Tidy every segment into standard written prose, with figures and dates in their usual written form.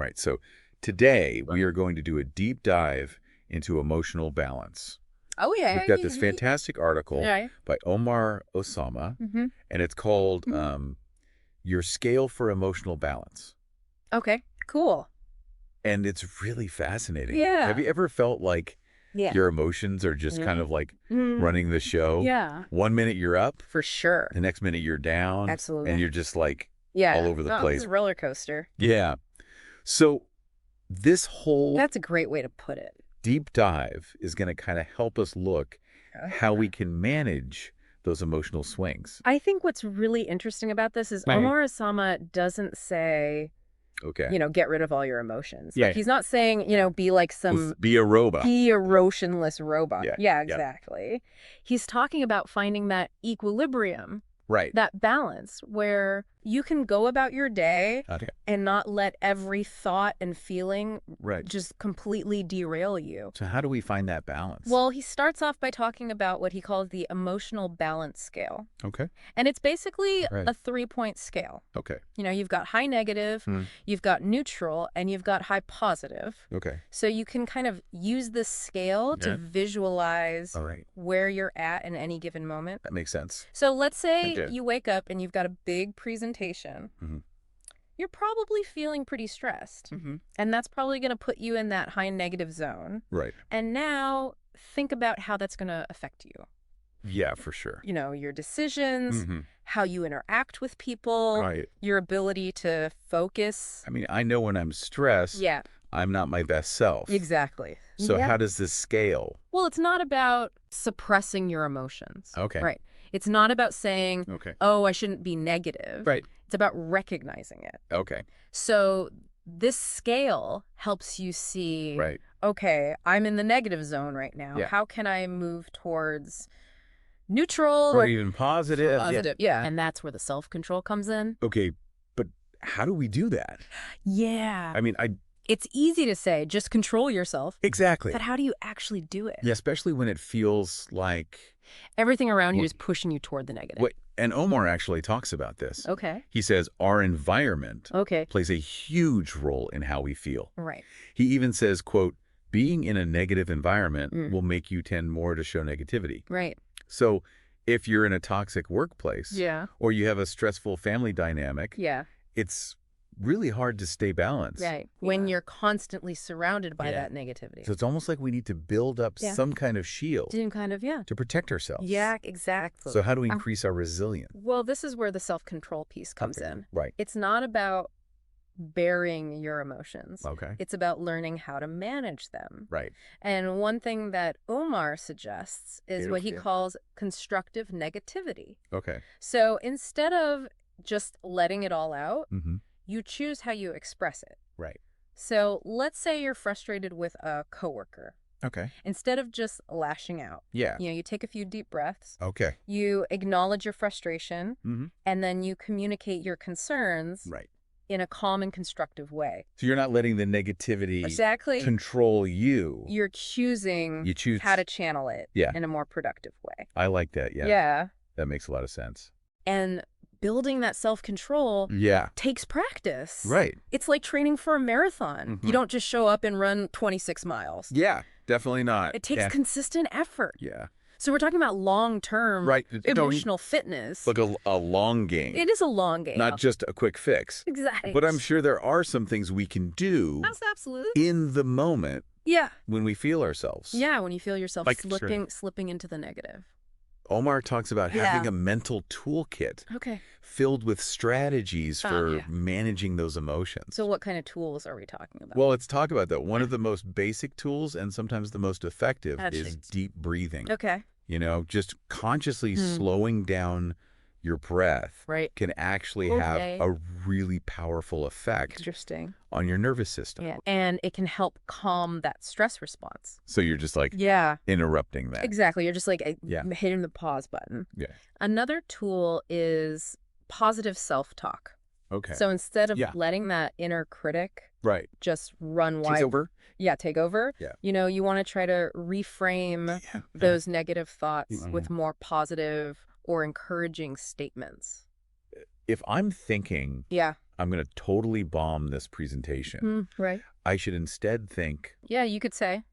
Right. So today we are going to do a deep dive into emotional balance. Oh, yeah. We've got this fantastic article Yeah. by Omar Osama, Mm-hmm. and it's called Mm-hmm. Your Scale for Emotional Balance. Okay, cool. And it's really fascinating. Yeah. Have you ever felt like Yeah. your emotions are just kind of like running the show? Yeah. 1 minute you're up, For sure. the next minute you're down. Absolutely. And you're just like Yeah. all over the It's place. a roller coaster. Yeah. So this whole That's a great way to put it. deep dive is going to kind of help us look how we can manage those emotional swings. I think what's really interesting about this is Right. Omar Osama doesn't say, Okay. get rid of all your emotions. Yeah. Like, he's not saying, be like Be a robot. be a emotionless robot. Yeah. Yeah, Yeah. exactly. He's talking about finding that equilibrium, Right. that balance where you can go about your day Okay. and not let every thought and feeling Right. just completely derail you. So how do we find that balance? Well, he starts off by talking about what he calls the emotional balance scale. Okay. And it's basically Right. a 3-point scale. Okay. You've got high negative, you've got neutral, and you've got high positive. Okay. So you can kind of use this scale to visualize All right. where you're at in any given moment. That makes sense. So let's say Okay. you wake up and you've got a big presentation. Mhm. You're probably feeling pretty stressed. And that's probably going to put you in that high negative zone. Right. And now think about how that's going to affect you. Yeah, for sure. Your decisions, Mhm. how you interact with people, Right. your ability to focus. I mean, I know when I'm stressed, Yeah, I'm not my best self. exactly. So Yeah. how does this scale? Well, it's not about suppressing your emotions. Okay. Right. It's not about saying, Okay. oh, I shouldn't be negative. Right. It's about recognizing it. Okay. So this scale helps you see, Right. okay, I'm in the negative zone right now. Yeah. How can I move towards neutral Or even positive. positive? Yeah. And that's where the self-control comes in. Okay. But how do we do that? Yeah. I mean, It's easy to say, just control yourself. exactly. But how do you actually do it? Yeah, especially when it feels like Everything around you Well- is pushing you toward the negative. what. And Omar actually talks about this. Okay. He says our environment Okay. plays a huge role in how we feel. Right. He even says, quote, being in a negative environment Mm. will make you tend more to show negativity. Right. So if you're in a toxic workplace Yeah. or you have a stressful family dynamic, Yeah. it's really hard to stay balanced. Right. When you're constantly surrounded by Yeah. that negativity. So it's almost like we need to build up Yeah. some kind of shield Doing kind of, yeah. to protect ourselves. Yeah, exactly. So how do we increase our resilience? Well, this is where the self-control piece comes Okay. in. Right. It's not about burying your emotions. Okay. It's about learning how to manage them. Right. And one thing that Omar suggests is what he Beautiful. calls constructive negativity. Okay. So instead of just letting it all out, Mm-hmm. you choose how you express it. Right. So let's say you're frustrated with a coworker. Okay. Instead of just lashing out, Yeah. you take a few deep breaths, Okay. you acknowledge your frustration, Mm-hmm. and then you communicate your concerns Right. in a calm and constructive way. So you're not letting the negativity Exactly. control you. You're choosing You choose how to channel it Yeah. in a more productive way. I like that. Yeah. Yeah. That makes a lot of sense. And building that self-control Yeah. takes practice. Right. It's like training for a marathon. Mhm. You don't just show up and run 26 miles. Yeah. Definitely not. It takes consistent effort. Yeah. So we're talking about long-term Right. emotional fitness. Look, a long game. It is a long game. Not just a quick fix. Exactly. But I'm sure there are some things we can do That's absolutely. in the moment Yeah. when we feel ourselves. Yeah, when you feel yourself Like- slipping into the negative. Omar talks about having Yeah. a mental toolkit Okay. filled with strategies for yeah. managing those emotions. So what kind of tools are we talking about? Well, let's talk about that. One of the most basic tools and sometimes the most effective is Actually. deep breathing. Okay. Just consciously slowing down your breath Right. can actually Okay. have a really powerful effect Interesting. on your nervous system. Yeah. And it can help calm that stress response. So you're just like Yeah. interrupting that. Exactly. You're just like Yeah. hitting the pause button. Yeah. Another tool is positive self-talk. Okay. So instead of Yeah. letting that inner critic right. just run Takes wild, over. take over, Yeah. you want to try to reframe Yeah. those negative thoughts Mhm. with more positive or encouraging statements. If I'm thinking Yeah. I'm going to totally bomb this presentation. Right. I should instead think, Yeah, you could say.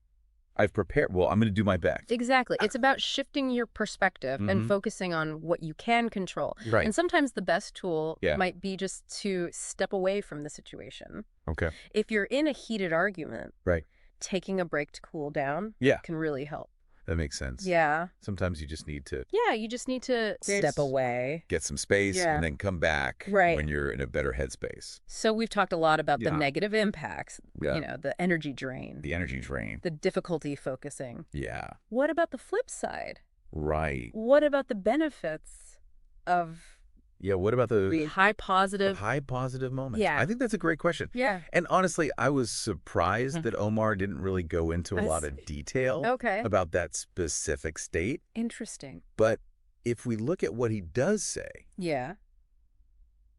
I've prepared. Well, I'm going to do my best. Exactly. It's about shifting your perspective and focusing on what you can control. Right. And sometimes the best tool Yeah. might be just to step away from the situation. Okay. If you're in a heated argument, Right. taking a break to cool down Yeah. can really help. That makes sense. Yeah. Sometimes you just need to Yeah, you just need to step away. get some space Yeah. and then come back Right. when you're in a better headspace. So we've talked a lot about the Yeah. negative impacts, Yeah. you know, the energy drain, The energy drain. the difficulty focusing. Yeah. What about the flip side? Right. What about the benefits of Yeah. What about the high positive? high positive moments? Yeah. I think that's a great question. Yeah. And honestly, I was surprised that Omar didn't really go into a I lot of detail Okay. about that specific state. Interesting. But if we look at what he does say, Yeah.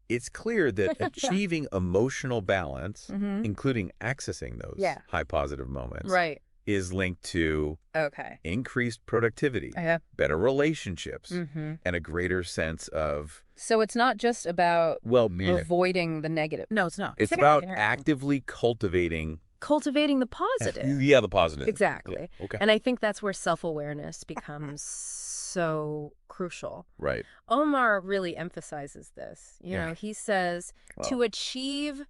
it's clear that achieving emotional balance, Mm-hmm. including accessing those Yeah. high positive moments, Right. is linked to Okay. increased productivity, Yeah. better relationships, Mm-hmm. and a greater sense of So it's not just about well-being. avoiding the negative. No, it's not. It's about actively cultivating cultivating the positive. Yeah, the positive. Exactly. Yeah, okay. And I think that's where self-awareness becomes so crucial. Right. Omar really emphasizes this. You Yeah. know, he says to achieve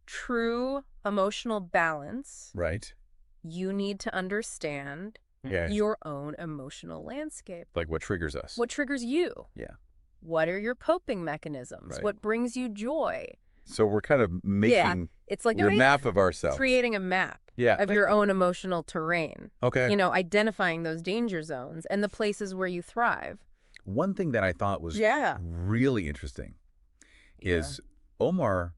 true emotional balance, Right. you need to understand Yeah. your own emotional landscape. Like what triggers us. What triggers you? Yeah. What are your coping mechanisms? Right. What brings you joy? So we're kind of making It's like the map of ourselves. creating a map Yeah. of your own emotional terrain. Okay. You know, identifying those danger zones and the places where you thrive. One thing that I thought was Yeah. really interesting is Omar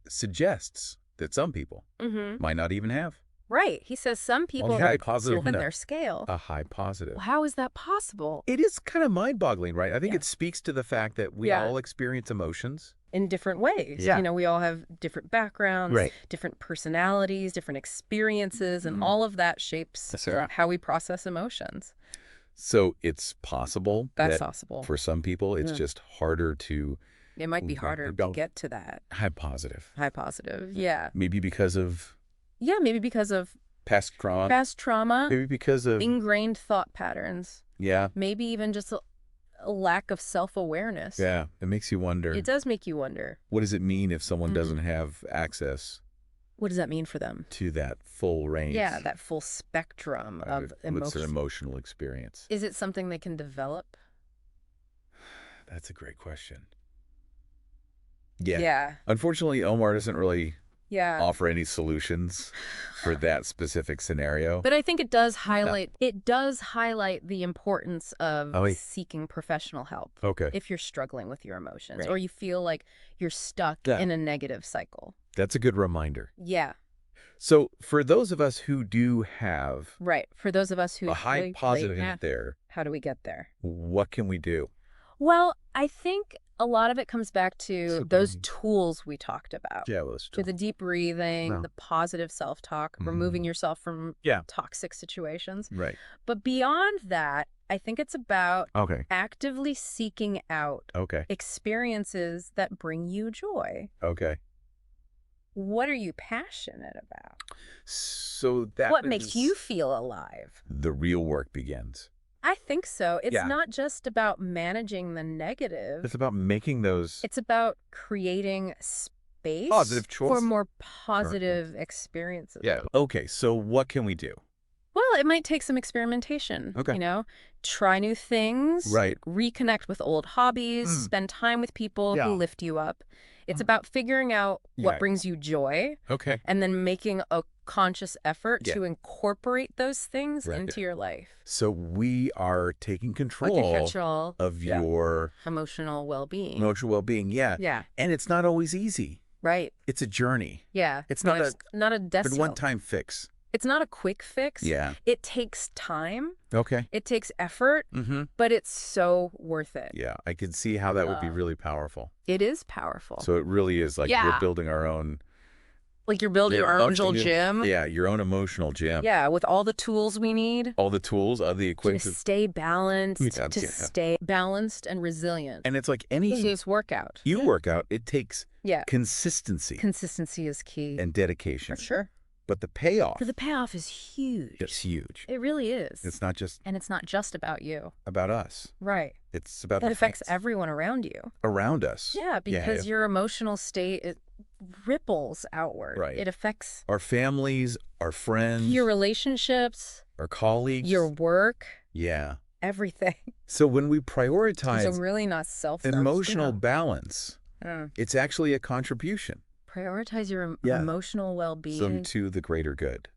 suggests that some people Mm-hmm. might not even have Right. He says some people high are positive in note. their scale. a high positive. Well, how is that possible? It is kind of mind-boggling, right? I think Yeah. it speaks to the fact that we Yeah. all experience emotions. In different ways. Yeah. You know, we all have different backgrounds, Right. different personalities, different experiences, and all of that shapes Yes, sir. how we process emotions. So it's possible That's that possible. for some people, it's Yeah. just harder to It might be Okay. harder to Don't- get to that high positive. high positive. Yeah. Maybe because of Yeah, maybe because of past trauma. past trauma, Maybe because of, ingrained thought patterns, yeah, maybe even just a lack of self-awareness. yeah. It makes you wonder, It does make you wonder, what does it mean if someone Mhm. doesn't have access what does that mean for them? to that full range? Yeah, that full spectrum of what's their emotion. emotional experience? Is it something they can develop? That's a great question. Yeah. Yeah. Unfortunately, Omar doesn't really Yeah. offer any solutions for that specific scenario. But I think it does highlight the importance of Oh, wait. seeking professional help Okay. if you're struggling with your emotions Right. or you feel like you're stuck Yeah. in a negative cycle. That's a good reminder. Yeah. So for those of us who do have Right. For those of us who a high like, positive yeah, in there, how do we get there? what can we do? Well, I think a lot of it comes back to So those great. tools we talked about. Yeah, well, To the deep breathing, No. the positive self-talk, Mhm. removing yourself from Yeah. toxic situations. Right. But beyond that, I think it's about Okay. actively seeking out Okay. experiences that bring you joy. Okay. What are you passionate about? So that What makes is- you feel alive? the real work begins. I think so. It's Yeah. not just about managing the negative. It's about making those It's about creating space Positive choice. for more positive experiences. Yeah. Okay, so what can we do? Well, it might take some experimentation. Okay. You know, try new things. Right. Reconnect with old hobbies. Mm. Spend time with people Yeah. who lift you up. It's about figuring out what Yeah. brings you joy Okay. and then making a conscious effort Yeah. to incorporate those things Right. into your life. So we are taking control Control of Yeah. your emotional well-being. emotional well-being. Yeah. Yeah. And it's not always easy. Right. It's a journey. Yeah. It's not not a But decimal. one-time fix. It's not a quick fix. Yeah. It takes time. Okay. It takes effort, Mm-hmm. but it's so worth it. Yeah, I can see how that would be Yeah. really powerful. It is powerful. So it really is like Yeah. we're building our own Like you're building your own little gym. Yeah, your own emotional gym. Yeah, with all the tools we need. All the tools, all the To equipment. stay balanced, Yeah. stay balanced and resilient. And it's like any This workout. you workout, it takes Yeah. consistency Consistency is key. and dedication. Sure. But the payoff The payoff is huge. is huge. It really is. It's not just And it's not just about you. about us. Right. It's about It the affects things everyone around you. around us. Yeah, because your emotional state, it ripples outward. Right. It affects Our families, our friends, your relationships, our colleagues. your work, Yeah. everything. So when we It's prioritize a really not self emotional balance, Yeah. it's actually a contribution Prioritize your Yeah. emotional well-being. to the greater good.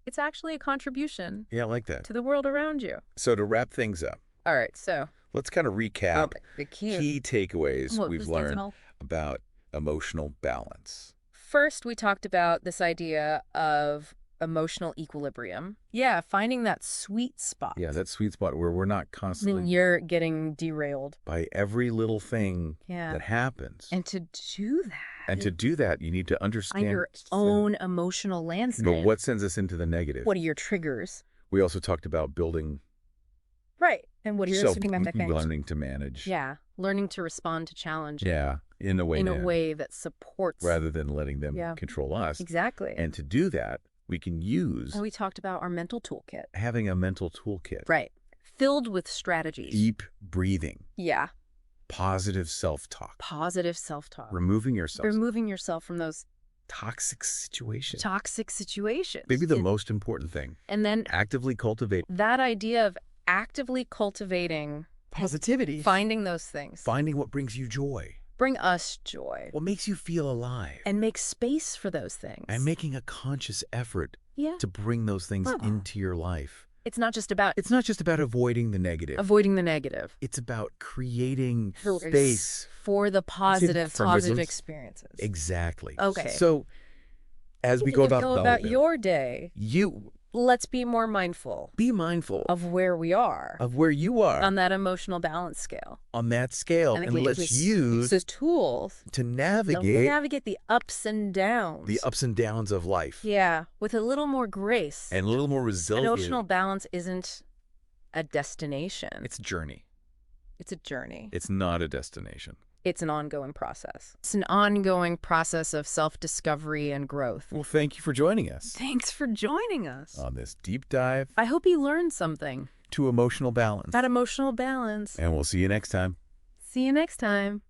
It's actually a contribution Yeah, I like that. to the world around you. So to wrap things up, All right, so let's kind of recap the key takeaways What we've was learned that? about emotional balance. First, we talked about this idea of emotional equilibrium. Yeah, finding that sweet spot. Yeah, that sweet spot where we're not When constantly you're getting derailed. by every little thing Yeah. that happens. And to do that. And to do that, you need to understand Find your own emotional landscape. But what sends us into the negative? What are your triggers? We also talked about building Right. And what are your learning to manage. Yeah. Learning to respond to challenge Yeah, in a way that supports. rather than letting them Yeah. control us. Exactly. And to do that, we can use And we talked about our mental toolkit. having a mental toolkit. Right. Filled with strategies. Deep breathing, Yeah. positive self-talk, Positive self-talk. removing yourself Removing yourself from those toxic situations. toxic situations. Maybe the most important thing. And then Actively cultivate that idea of actively cultivating Positivity. finding those things. finding what brings you joy, Bring us joy. what makes you feel alive, And make space for those things. and making a conscious effort Yeah. to bring those things into your life. It's not just about It's not just about avoiding the negative. avoiding the negative. It's about creating Space space. for the positive for positive resilience. experiences. Exactly. Okay. So as we go about, your day, you let's be more mindful be mindful of where we are of where you are on that emotional balance scale. on that scale, and let's use those tools to to navigate the ups and downs. the ups and downs of life Yeah, with a little more grace. and a little more resilient. Emotional balance isn't a destination. It's a journey. It's a journey. It's not a destination. It's an ongoing process. It's an ongoing process of self-discovery and growth. Well, thank you for joining us Thanks for joining us. on this deep dive I hope you learned something. to emotional balance. That emotional balance. And we'll see you next time. See you next time.